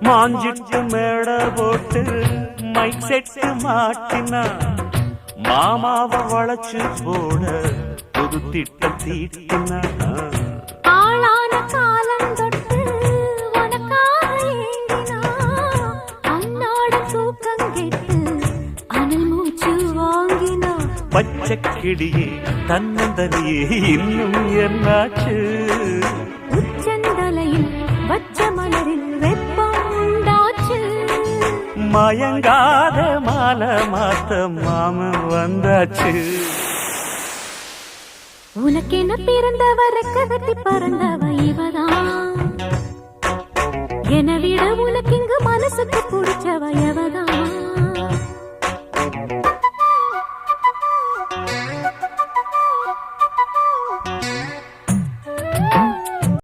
மாஞ்சிட்டு மேட போட்டு mic set மாட்டினா மாமாவை வளைச்சு போட புது திட்டம் தீட்டினா ஆளான காலம் தொட்டு உனக்காக ஏங்கினா அன்னாட தூக்கம் கெட்டு அனல் மூச்சு வாங்கினா பச்சை கிளியே தன்னந்தனியே இன்னும் என்னாச்சு உச்சந்தலையில் வச்ச மலரில் வெப்பம் உண்டாச்சு மயங்காத மாலை மாத்த மாமன் வந்தாச்சு உனக்கென பிறந்தவ ரெக்க கட்டி பறந்தவ